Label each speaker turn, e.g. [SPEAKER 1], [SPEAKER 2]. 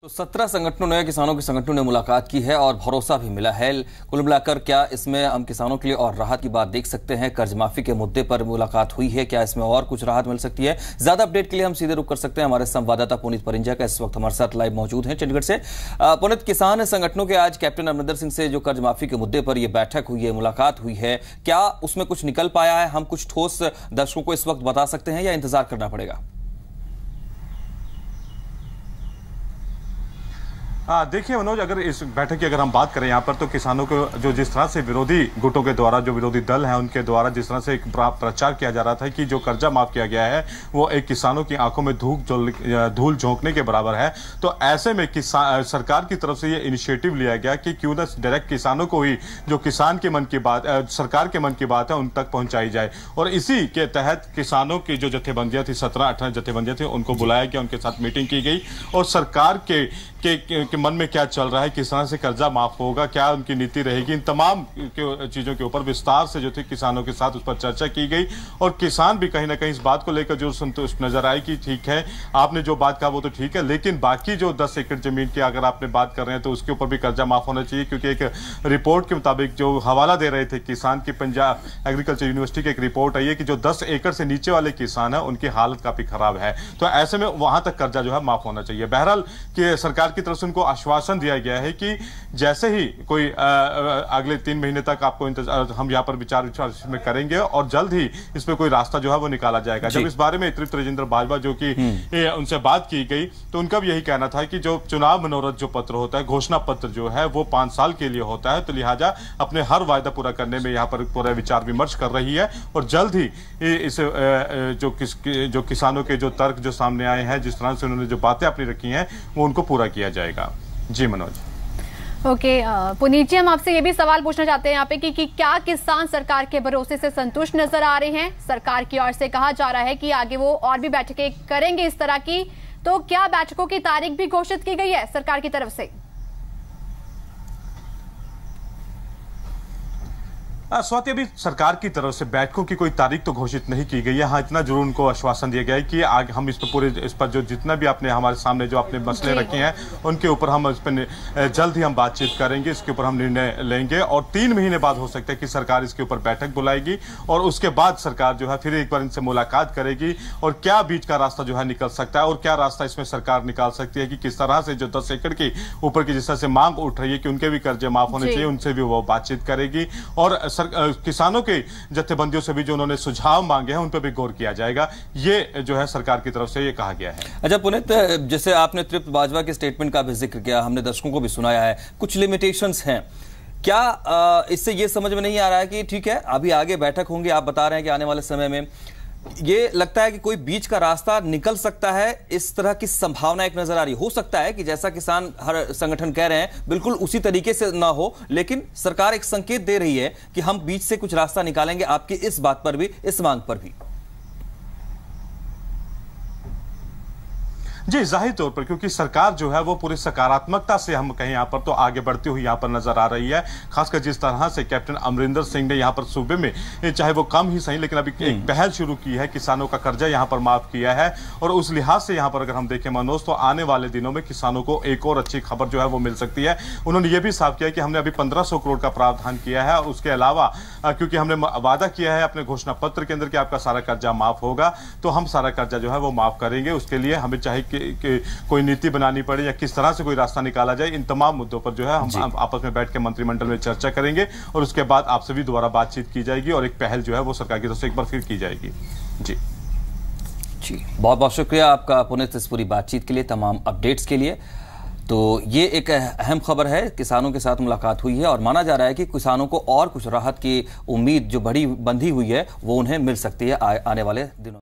[SPEAKER 1] तो 17 संगठनों ने किसानों के संगठनों ने मुलाकात की है और भरोसा भी मिला है। कुल मिलाकर क्या इसमें हम किसानों के लिए और राहत की बात देख सकते हैं? कर्ज माफी के मुद्दे पर मुलाकात हुई है, क्या इसमें और कुछ राहत मिल सकती है? ज्यादा अपडेट के लिए हम सीधे रुख कर सकते हैं हमारे संवाददाता पुनीत परिंजा का इस वक्त हमारे साथ लाइव मौजूद हैं चंडीगढ़ से। पुनीत, किसान संगठनों के आज कैप्टन अमरिंदर सिंह से जो कर्ज माफी के मुद्दे पर यह बैठक हुई है, मुलाकात हुई है, क्या उसमें कुछ निकल पाया है? हम कुछ ठोस दर्शकों को इस वक्त बता सकते हैं या इंतजार करना पड़ेगा?
[SPEAKER 2] देखिए मनोज, अगर इस बैठक की अगर हम बात करें यहाँ पर, तो किसानों को जो जिस तरह से विरोधी गुटों के द्वारा, जो विरोधी दल हैं उनके द्वारा जिस तरह से एक प्रचार किया जा रहा था कि जो कर्जा माफ किया गया है वो एक किसानों की आंखों में धूल झोंकने के बराबर है, तो ऐसे में सरकार की तरफ से ये इनिशिएटिव लिया गया कि क्यों ना डायरेक्ट किसानों को ही जो किसान के मन की बात, सरकार के मन की बात है, उन तक पहुंचाई जाए। और इसी के तहत किसानों की जो जत्थेबंदियां थी, 17-18 जत्थेबंदियां थी, उनको बुलाया गया, उनके साथ मीटिंग की गई और सरकार के मन में क्या चल रहा है, किस तरह से कर्जा माफ होगा, क्या उनकी नीति रहेगी, इन तमाम चीजों के ऊपर विस्तार से जो थे किसानों के साथ उस पर चर्चा की गई। और किसान भी कहीं ना कहीं इस बात को लेकर जो संतुष्ट नजर आए कि ठीक है, आपने जो बात कहा वो तो ठीक है, लेकिन बाकी जो 10 एकड़ जमीन की अगर आपने बात कर रहे हैं तो उसके ऊपर भी कर्जा माफ होना चाहिए, क्योंकि एक रिपोर्ट के मुताबिक जो हवाला दे रहे थे किसान की, पंजाब एग्रीकल्चर यूनिवर्सिटी की एक रिपोर्ट आई है कि जो 10 एकड़ से नीचे वाले किसान है उनकी हालत काफी खराब है, तो ऐसे में वहां तक कर्जा जो है माफ होना चाहिए। बहरहाल कि सरकार की तरफ से उनको आश्वासन दिया गया है कि जैसे ही कोई अगले 3 महीने तक आपको हम यहाँ पर विचार में करेंगे और जल्द ही इस पर कोई रास्ता जो है वो निकाला जाएगा। जब इस बारे में तृप्त राजेंद्र बाजवा जो कि उनसे बात की गई, तो उनका भी यही कहना था कि जो चुनाव मनोरथ जो पत्र होता है, घोषणा पत्र जो है वो 5 साल के लिए होता है, तो लिहाजा अपने हर वायदा पूरा करने में यहाँ पर पूरा विचार विमर्श कर रही है और जल्द ही इस जो किसानों के जो तर्क जो सामने आए हैं, जिस तरह से उन्होंने जो बातें अपनी रखी हैं, वो उनको पूरा किया जाएगा। जी मनोज।
[SPEAKER 3] ओके, पुनीत जी, हम आपसे ये भी सवाल पूछना चाहते हैं यहाँ पे कि क्या किसान सरकार के भरोसे से संतुष्ट नजर आ रहे हैं? सरकार की ओर से कहा जा रहा है कि आगे वो और भी बैठकें करेंगे इस तरह की, तो क्या बैठकों की तारीख भी घोषित की गई है सरकार की तरफ से?
[SPEAKER 2] स्वाति, अभी सरकार की तरफ से बैठकों की कोई तारीख तो घोषित नहीं की गई है। हाँ, इतना जरूर उनको आश्वासन दिया गया है कि आगे हम इस पर जो जितना भी आपने हमारे सामने जो आपने मसले रखे हैं उनके ऊपर हम इस पर जल्द ही हम बातचीत करेंगे, इसके ऊपर हम निर्णय लेंगे और 3 महीने बाद हो सकता है कि सरकार इसके ऊपर बैठक बुलाएगी और उसके बाद सरकार जो है फिर एक बार इनसे मुलाकात करेगी और क्या बीच का रास्ता जो है निकल सकता है और क्या रास्ता इसमें सरकार निकाल सकती है कि किस तरह से जो 10 एकड़ के ऊपर की जिस तरह से मांग उठ रही है कि उनके भी कर्जे माफ होने चाहिए, उनसे भी वो बातचीत करेगी और किसानों के जत्थेबंदियों से भी जो उन्होंने सुझाव मांगे हैं उन पर भी गौर किया जाएगा। ये जो है सरकार की तरफ से ये कहा गया है।
[SPEAKER 1] अच्छा पुनीत, जैसे आपने तृप्त बाजवा के स्टेटमेंट का भी जिक्र किया, हमने दर्शकों को भी सुनाया है, कुछ लिमिटेशंस हैं, क्या इससे ये समझ में नहीं आ रहा है कि ठीक है अभी आगे बैठक होंगी, आप बता रहे हैं कि आने वाले समय में ये लगता है कि कोई बीच का रास्ता निकल सकता है, इस तरह की संभावना एक नजर आ रही हो सकता है कि जैसा किसान हर संगठन कह रहे हैं बिल्कुल उसी तरीके से ना हो, लेकिन सरकार एक संकेत दे रही है कि हम बीच से कुछ रास्ता निकालेंगे, आपकी इस बात पर भी, इस मांग पर भी।
[SPEAKER 2] जी, जाहिर तौर पर क्योंकि सरकार जो है वो पूरी सकारात्मकता से हम कहें यहाँ पर तो आगे बढ़ती हुई यहाँ पर नजर आ रही है, खासकर जिस तरह से कैप्टन अमरिंदर सिंह ने यहाँ पर सूबे में चाहे वो कम ही सही लेकिन अभी एक पहल शुरू की है, किसानों का कर्जा यहाँ पर माफ किया है और उस लिहाज से यहाँ पर अगर हम देखें मनोज, तो आने वाले दिनों में किसानों को एक और अच्छी खबर जो है वो मिल सकती है। उन्होंने ये भी साफ किया कि हमने अभी 1500 करोड़ का प्रावधान किया है और उसके अलावा क्योंकि हमने वादा किया है अपने घोषणा पत्र के अंदर कि आपका सारा कर्जा माफ होगा, तो हम सारा कर्जा जो है वो माफ करेंगे। उसके लिए हमें चाहे कि कोई नीति बनानी पड़े या किस तरह से कोई रास्ता निकाला जाए, इन तमाम मुद्दों पर जो है हम आपस में बैठ के मंत्रिमंडल में चर्चा करेंगे और उसके बाद आपसे भी दोबारा बातचीत की जाएगी और एक पहल जो है वो सरकार की तरफ से एक बार फिर की जाएगी। जी
[SPEAKER 1] बहुत बहुत शुक्रिया आपका पुनीत इस पूरी बातचीत के लिए, तमाम अपडेट्स के लिए। तो ये एक अहम खबर है, किसानों के साथ मुलाकात हुई है और माना जा रहा है कि किसानों को और कुछ राहत की उम्मीद जो बड़ी बंधी हुई है वो उन्हें मिल सकती है आने वाले दिनों।